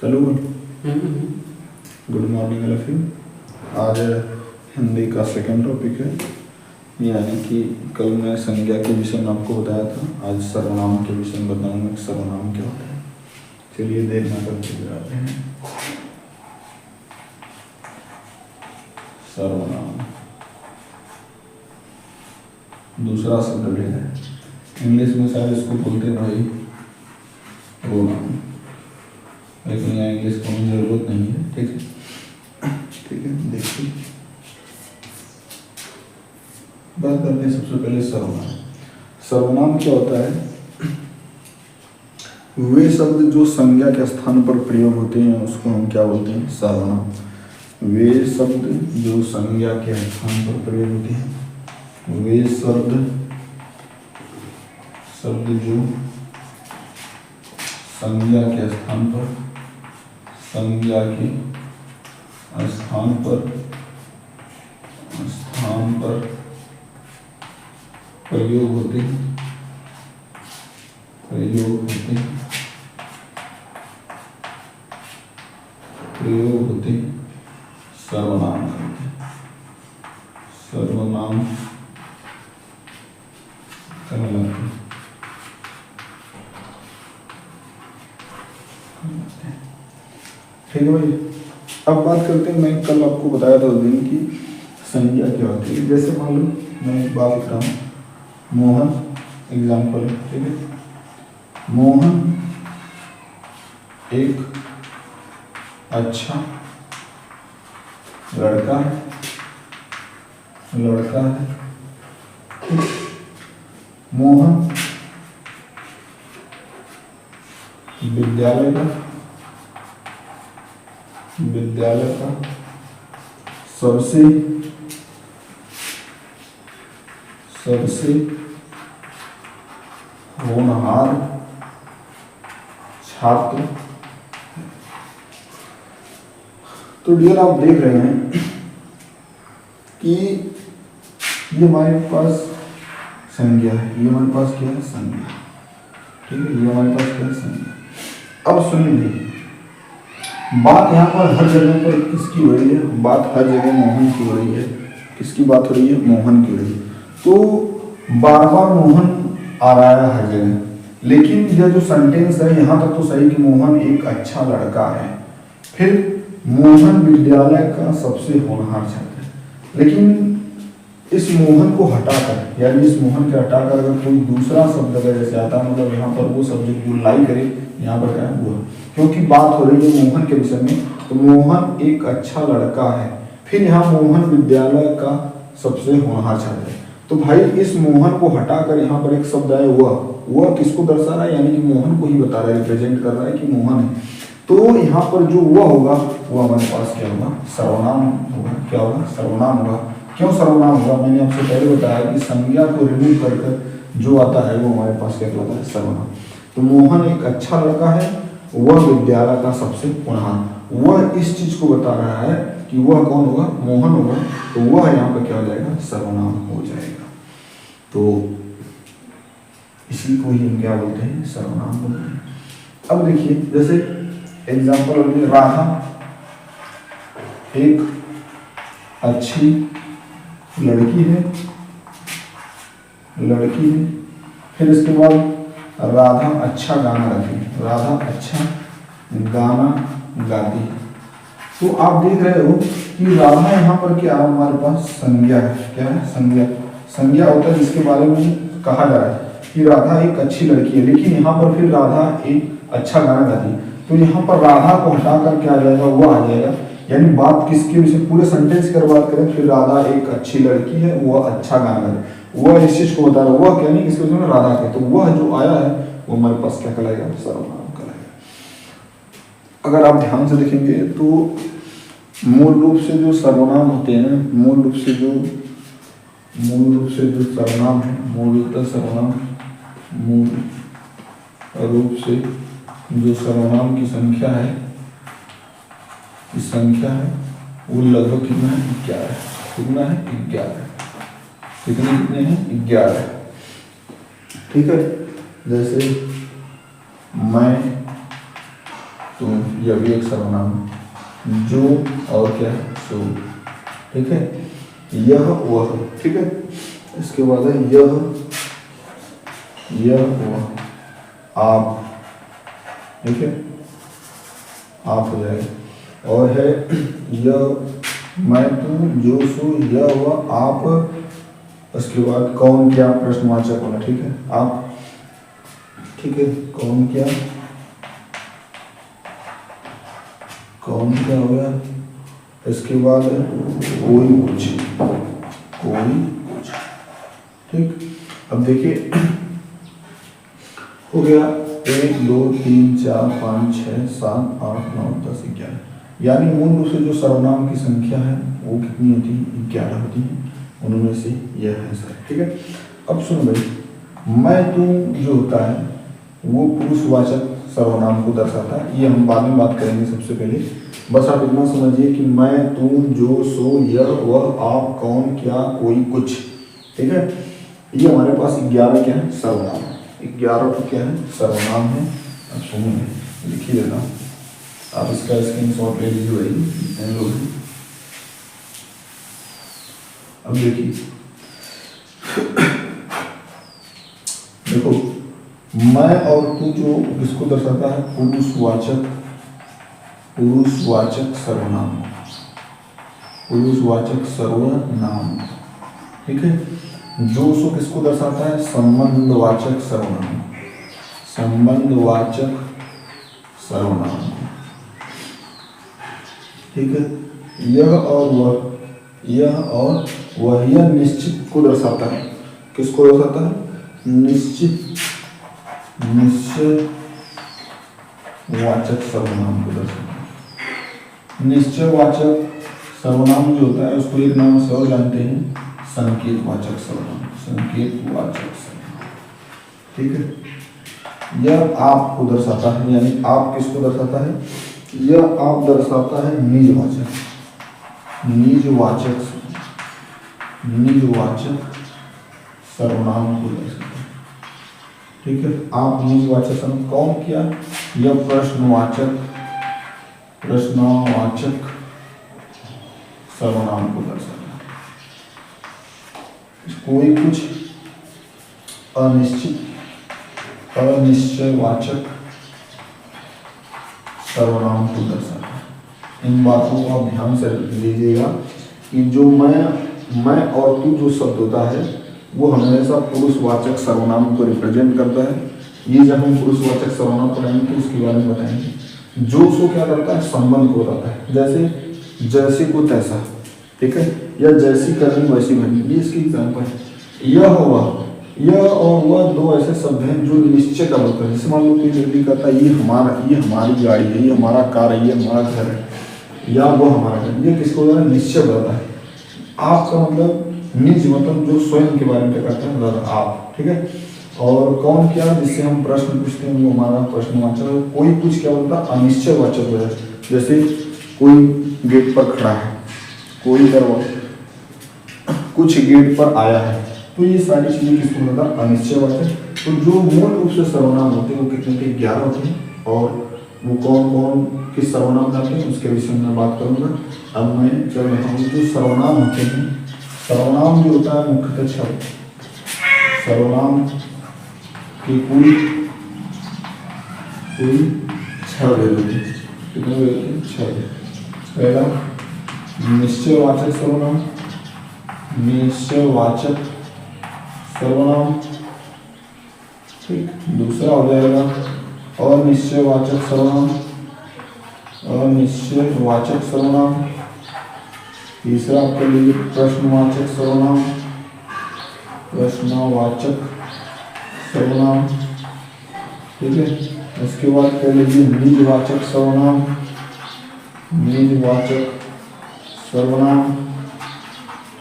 चलो good morning all of you. आज हिंदी का सेकंड टॉपिक है, यानी कि कल मैं संज्ञा के विषय में आपको बताया था, आज सर्वनाम के विषय में बताऊंगा कि सर्वनाम क्या होता है। चलिए देखना करते जाते हैं। सर्वनाम दूसरा शब्द है, इंग्लिश में शायद इसको बोलते हैं भाई प्रोनाउन, लेकिन यहाँ इंग्लिश को जरूरत नहीं है। ठीक है देखिए, बात करते हैं सबसे पहले सर्वनाम। सर्वनाम क्या होता है? वे शब्द जो संज्ञा के स्थान पर प्रयोग होते हैं उसको हम क्या बोलते हैं? सर्वनाम। वे शब्द जो संज्ञा के स्थान पर प्रयोग होते हैं, वे शब्द जो संज्ञा के स्थान पर प्रयोग होते सर्वनाम कहते हैं। सर्वनाम कहलाते हैं। ठीक है भाई, अब बात करते हैं। मैं कल आपको बताया था उस दिन की संज्ञा क्या होती है। जैसे मान लो मैं एक बात लिख रहा हूँ, मोहन एग्जाम्पल है, ठीक है। मोहन एक अच्छा लड़का है, मोहन विद्यालय का सबसे होनहार छात्र। तो डियर आप देख रहे हैं कि ये हमारे पास संज्ञा है, ये हमारे पास क्या है? संज्ञा। ठीक है, ये हमारे पास क्या है? संज्ञा। अब सुनिए, बात यहाँ पर हर जगह पर किसकी हो रही है? बात हर जगह मोहन की हो रही है। किसकी बात हो रही है? मोहन की हो रही है। तो बार बार मोहन आ रहा है हर जगह, लेकिन यह जो सेंटेंस है यहाँ तक तो सही कि मोहन एक अच्छा लड़का है, फिर मोहन विद्यालय का सबसे होनहार छात्र है। लेकिन इस मोहन को हटाकर, यानी इस मोहन के हटाकर अगर कोई दूसरा शब्द अगर जैसे आता है, मतलब यहाँ पर वो सब्जेक्ट जो लाई करे, यहाँ पर क्या है? वो, क्योंकि बात हो रही है मोहन के विषय में, तो मोहन एक अच्छा लड़का है, फिर यहाँ मोहन विद्यालय का सबसे होनहार छात्र है। तो भाई इस मोहन को हटाकर यहाँ पर एक शब्द आया वह किसको दर्शा रहा है? यानी कि मोहन को ही बता रहा है, रिप्रेजेंट कर रहा है कि मोहन है। तो यहाँ पर जो वह होगा वो हमारे पास क्या होगा? सर्वनाम होगा। क्या होगा? सर्वनाम होगा। क्यों सर्वनाम होगा? मैंने आपसे पहले बताया कि संज्ञा को रिमूव कर जो आता है वो हमारे पास क्या होता है? सर्वनाम। तो मोहन एक अच्छा लड़का है, वह विद्यालय का सबसे होनहार, वह इस चीज को बता रहा है कि वह कौन होगा? मोहन होगा। तो वह यहाँ पर क्या हो जाएगा? सर्वनाम हो जाएगा। तो इसी को ही हम क्या बोलते हैं? सर्वनाम बोलते हैं। अब देखिए, जैसे एग्जाम्पल, राधा एक अच्छी लड़की है, फिर इसके बाद राधा अच्छा गाना गाती है, राधा अच्छा गाना गाती है। तो आप देख रहे हो कि राधा यहाँ पर क्या है? हमारे पास संज्ञा है। क्या है? संज्ञा होता है जिसके बारे में कहा जा रहा है कि राधा एक अच्छी लड़की है, लेकिन यहाँ पर फिर राधा एक अच्छा गाना गाती है। तो यहाँ पर राधा को हटाकर क्या आ जाएगा? वो आ जाएगा। यानी बात किसके विषय? पूरे सेंटेंस की बात करें, फिर राधा एक अच्छी लड़की है, वह अच्छा गाना गाती है, वह इस चीज को बता रहा है। वह क्या नहीं, किसके विषय में? राधा के। तो वह जो आया है वो हमारे पास क्या कहलाएगा? सर्वनाम कहलाएगा। अगर आप ध्यान से देखेंगे तो मूल रूप से जो सर्वनाम होते हैं, मूल रूप से जो सर्वनाम है, मूल रूप से जो सर्वनाम की संख्या है, वो लगभग कितना है? 11। कितना है? 11। कितने हैं? 11। ठीक है, जैसे मैं, तुम, यह भी एक सर्वनाम है। जो और क्या है, सो, ठीक है। यह वह, ठीक है। इसके बाद है यह वह, आप, ठीक है, आप हो जाएगा। और है यह मैं तू जो सो यह वह आप, उसके बाद कौन क्या प्रश्नवाचक वाला, ठीक है, आप, ठीक है, कौन क्या हो गया। इसके बाद कोई कुछ, ठीक। अब देखिए हो गया 1 2 3 4 5 6 7 8 9 10 11, यानी मूल रूप से जो सर्वनाम की संख्या है वो कितनी होती है, 11 होती है। उनमें से यह है सर, ठीक है। अब सुनो भाई, मैं तू जो होता है वो पुरुषवाचक सर्वनाम को दर्शाता है। ये हम बाद में बात करेंगे। सबसे पहले बस आप इतना समझिए कि मैं तू जो सो यह वह आप कौन क्या कोई कुछ, ठीक है। ये हमारे पास 11 क्या है, सर्वनाम है। 11 तो क्या है, सर्वनाम है। अब सुनिए, लिख ही देता हूँ, आप इसका स्क्रीनशॉट ले लीजिए भाई। अब देखिए, देखो मैं और तू जो किसको दर्शाता है, पुरुषवाचक सर्वनाम, पुरुषवाचक सर्वनाम, ठीक है। जो सो किसको दर्शाता है, संबंधवाचक सर्वनाम, संबंधवाचक सर्वनाम, ठीक है। यह और वह, यह निश्चित को दर्शाता है। किसको दर्शाता है, निश्चयवाचक सर्वनाम को दर्शाता है। निश्चयवाचक सर्वनाम जो होता है उसको एक नाम से और जानते हैं, संकेतवाचक सर्वनाम, संकेतवाचक सर्वनाम, ठीक है। यह आप को दर्शाता है, यानी आप किसको दर्शाता है, यह आप दर्शाता है निजवाचक सर्वनाम को दर्शाता है, ठीक है। आप निजवाचक सर्वनाम कौन किया, यह प्रश्नवाचक सर्वनाम को दर्शाता है। कोई कुछ अनिश्चयवाचक सर्वनाम को दर्शाता है। इन बातों को आप ध्यान से लीजिएगा कि जो मैं और तू जो शब्द होता है वो हमेशा पुरुषवाचक सर्वनाम को रिप्रेजेंट करता है। ये जब हम पुरुषवाचक सर्वनाम पढ़ाएंगे तो उसके बारे में बताएंगे। जो सो क्या करता है, संबंध को बताता है, जैसे को तैसा, ठीक है, या जैसी करनी वैसी भरनी, ये इसकी एग्जाम्पल है। यह और वह दो ऐसे शब्द हैं जो निश्चय का होता है। जैसे मान लो कोई व्यक्ति कहता है ये हमारी गाड़ी है, ये हमारा कार है, ये हमारा घर है, या वो हमारा घर, ये किसको होता है, निश्चय बताता है। आपका मतलब निज, मतलब जो स्वयं के बारे में क्या कहता है, मतलब आप, ठीक है। और कौन क्या, जिससे हम प्रश्न पूछते हैं वो हमारा प्रश्नवाचक। कोई कुछ क्या बोलता है, अनिश्चयवाचक हो जाए। जैसे कोई गेट पर खड़ा है, कोई दरवाजा, कुछ गेट पर आया है, तो ये सारी चीजें किसको होता है, अनिश्चयवाचक। तो जो मूल रूप से सर्वनाम होते हैं वो कितने के, 11 होते हैं। और वो कौन किस सर्वनाम लाते हैं उसके विषय में मैं बात करूंगा। अब मैं चल रहा हूँ, जो सर्वनाम होते हैं, सर्वनाम जो होता है मुख्यतः 6, सर्वनाम की कुल 6 वेद होते हैं। कितने वेद होते हैं, 6। पहला निश्चयवाचक सर्वनाम, ठीक। दूसरा हो जाएगा अनिश्चयवाचक सर्वनाम, तीसरा आपके लिए प्रश्नवाचक सर्वनाम, ठीक है। इसके बाद कह लीजिए निजवाचक सर्वनाम,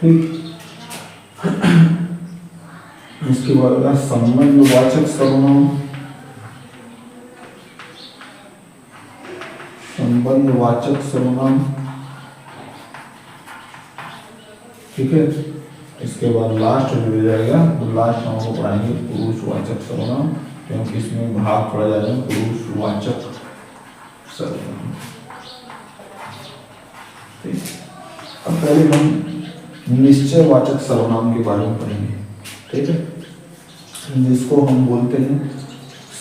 ठीक। इसके बाद संबंधवाचक सर्वनाम, ठीक है। इसके बाद लास्ट जो हो जाएगा, तो लास्ट हम लोग पढ़ाएंगे पुरुषवाचक सर्वनाम, क्योंकि इसमें भाग पड़ा जाएगा पुरुषवाचक सर्वनाम। ठीक, अब पहले हम निश्चयवाचक सर्वनाम के बारे में पढ़ेंगे। ठीक है, जिसको हम बोलते हैं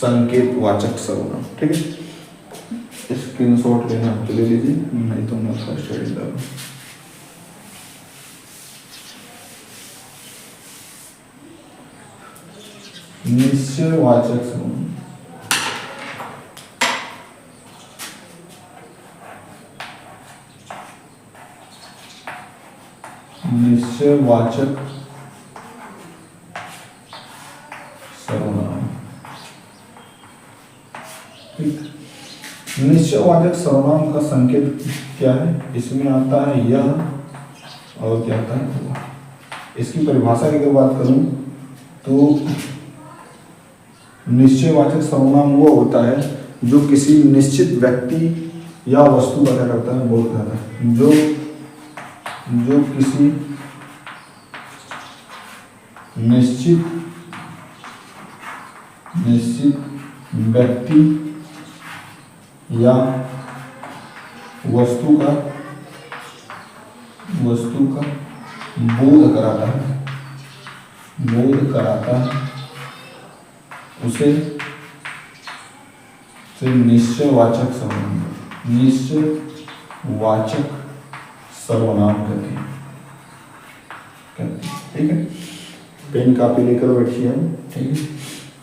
संकेतवाचक सर्वनाम। ठीक है, स्क्रीनशॉट लेना तो ले लीजिए, नहीं तो मैं फर्स्ट एड डालूं। निश्चयवाचक सर्वनाम, निश्चयवाचक सर्वनाम। ठीक, निश्चयवाचक सर्वनाम का संकेत क्या है? इसमें आता है यह और क्या आता है वह। इसकी परिभाषा की अगर बात करूं तो निश्चयवाचक सर्वनाम वो होता है जो किसी निश्चित व्यक्ति या वस्तु का क्या करता है, बोध करता है। जो किसी निश्चित व्यक्ति या वस्तु का बोध कराता है, उसे निश्चयवाचक सर्वनाम कहते हैं। ठीक है, पेन कापी लेकर बैठिए हम। ठीक है,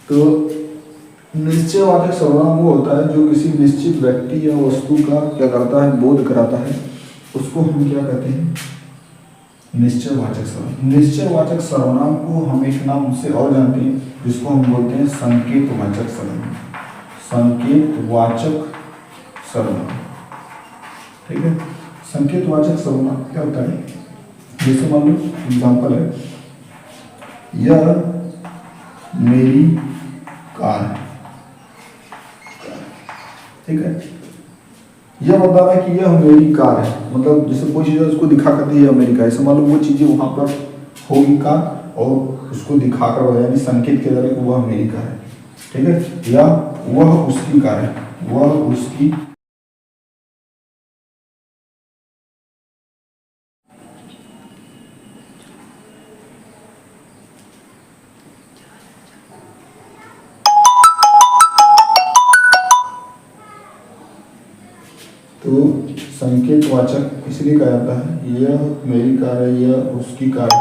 तो निश्चयवाचक सर्वनाम वो होता है जो किसी निश्चित व्यक्ति या वस्तु का क्या करता है, बोध कराता है, उसको हम क्या कहते हैं, निश्चयवाचक सर्वनाम। निश्चयवाचक सर्वनाम को हम एक नाम से और जानते हैं जिसको हम बोलते हैं संकेतवाचक सर्वनाम। संकेतवाचक सर्वनाम। ठीक है, संकेतवाचक सर्वनाम क्या होता है? जैसे मान लो एग्जाम्पल है, यह मेरी कार है। ठीक है, यह बता रहा है कि यह मेरी कार है, मतलब जैसे कोई चीज़ है उसको दिखा कर दी यह मेरी कार है। ऐसे मान लो वो चीज़ें वहाँ पर होगी कार और उसको दिखाकर बताया, यानी संकेत के द्वारा कि वह मेरी कार है। ठीक है, या वह उसकी कार है, वह उसकी। तो संकेतवाचक इसलिए कहा जाता है, यह मेरी कार है, यह उसकी कार है।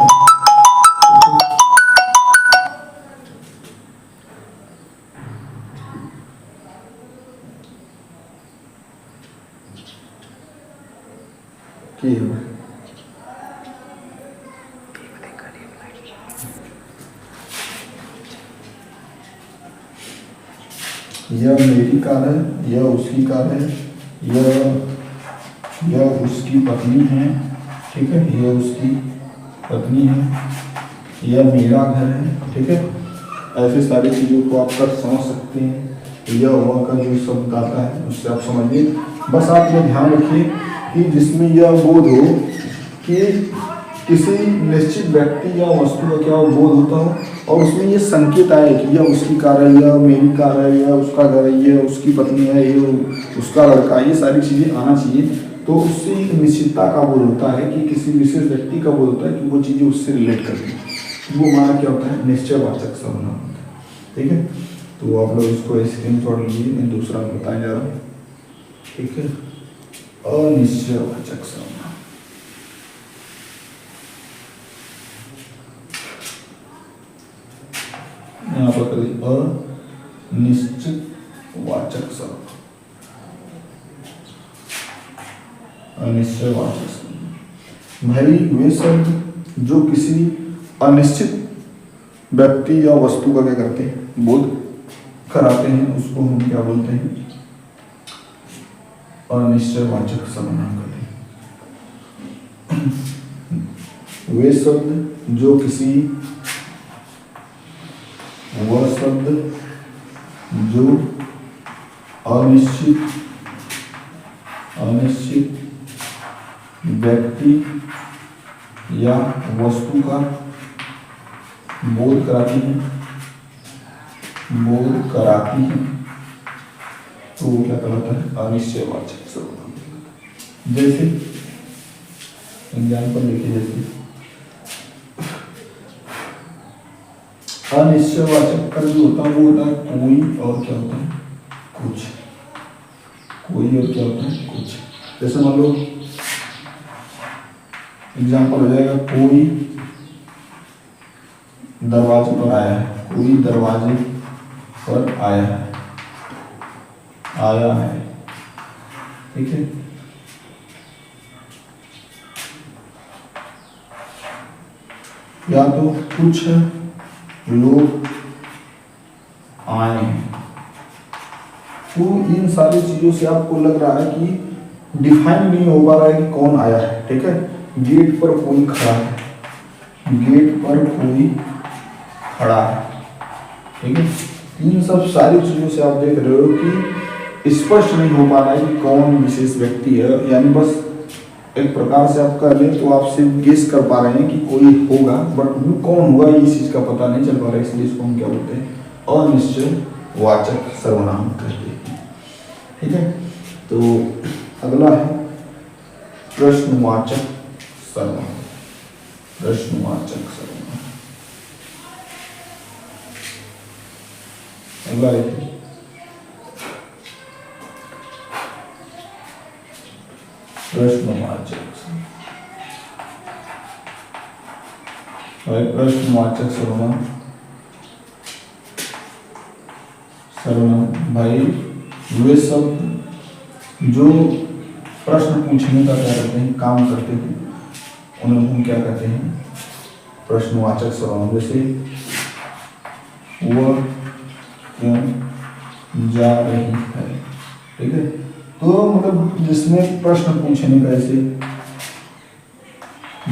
यह मेरी कार है, यह उसकी कार है, यह उसकी पत्नी है। ठीक है, यह उसकी पत्नी है, यह मेरा घर है। ठीक है, ऐसे सारी चीज़ों को आप कर समझ सकते हैं। यह वह का जो शब्द आता है उससे आप समझिए। बस आप ये ध्यान रखिए कि जिसमें यह बोध हो कि किसी निश्चित व्यक्ति या वस्तु का क्या बोध होता हो, और उसमें ये संकेत आए कि यह उसकी कार है, यह मेरी कार है, यह उसका घर है, यह उसकी पत्नी है, यह उसका लड़का, ये सारी चीज़ें आना चाहिए। तो उससे एक निश्चितता का बोध होता है कि किसी विशेष व्यक्ति का बोध होता है कि वो चीज़ें उससे रिलेट करती हैं। वो हमारा क्या होता है, निश्चयवाचक सर्वनाम होता है। ठीक है, तो आप लोग इसको स्क्रीनशॉट लीजिए, मैं दूसरा बताने जा रहा हूँ। ठीक है, अनिश्चयवाचक सर्वनाम। यहाँ पर करिए अनिश्चितवाचक सर्वनाम। अनिश्चयवाचक सर्वनाम भाई वे शब्द जो किसी अनिश्चित व्यक्ति या वस्तु का क्या करते हैं, बोध कराते हैं, उसको हम क्या बोलते हैं, अनिश्चयवाचक सर्वनाम कहते हैं। वे शब्द जो किसी, वह शब्द जो अनिश्चित व्यक्ति या वस्तु का बोध कराती हैं, तो वो क्या कहलाता है? अनिश्चयवाचक सर्वनाम। जैसे एग्जाम्पल देखिए, जैसे अनिश्चयवाचक का जो होता है वो होता है कोई और क्या होता है? कुछ। कोई और क्या होता है? कुछ। जैसे मान लो एग्जाम्पल हो जाएगा, कोई दरवाजे पर आया है। कोई दरवाजे पर आया है, आया है, ठीक है। या तो कुछ लोग आए हैं। तो इन सारी चीजों से आपको लग रहा है कि डिफाइन नहीं हो पा रहा है कि कौन आया है, ठीक है। गेट पर कोई खड़ा है, गेट पर कोई खड़ा है, ठीक है। इन सब सारी चीजों से आप देख रहे हो कि स्पष्ट नहीं हो पा रहा है कि कौन विशेष व्यक्ति है। यानी बस एक प्रकार से आप कर लें तो आप सिर्फ गेस कर पा रहे हैं कि कोई होगा, बट वो कौन होगा ये चीज का पता नहीं चल पा रहा है। इसलिए इसको हम क्या बोलते हैं? अनिश्चयवाचक सर्वनाम कहते हैं, ठीक है। तो अगला है प्रश्नवाचक सर्वनाम। प्रश्नवाचक सर्वनाम अगला है प्रश्नवाचक। प्रश्नवाचक सर्वनाम, सर्वनाम भाई वे सब जो प्रश्न पूछने का क्या करते हैं? काम करते हैं, उन्हें हम क्या कहते हैं? प्रश्नवाचक सर्वनाम। जैसे वह क्यों जा रही है, ठीक है। तो मतलब जिसमें प्रश्न पूछने का, ऐसे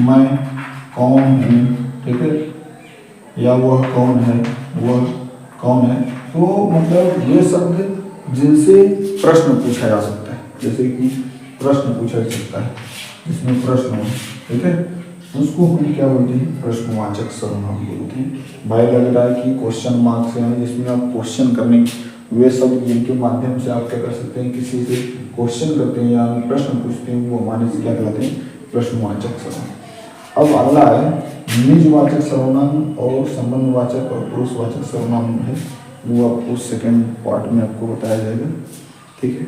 मैं कौन हूँ, ठीक है, या वह कौन है, वह कौन है। तो मतलब ये शब्द जिनसे प्रश्न पूछा जा सकता है, जैसे कि प्रश्न पूछा जा सकता है जिसमें प्रश्न हो, ठीक है, उसको हम क्या बोलते हैं? प्रश्नवाचक सर्वनाम बोलते हैं। भाई लग रहा है कि क्वेश्चन मार्क से है, जिसमें आप क्वेश्चन करने वे शब्द जिनके माध्यम से आप क्या कर सकते हैं? किसी से क्वेश्चन करते हैं या प्रश्न पूछते हैं, वो हमारे से क्या कहलाते हैं? प्रश्नवाचक सर्वनाम। अब अगला है निजवाचक सर्वनाम और संबंधवाचक और पुरुषवाचक सर्वनाम है, वो आपको सेकेंड पार्ट में आपको बताया जाएगा, ठीक है।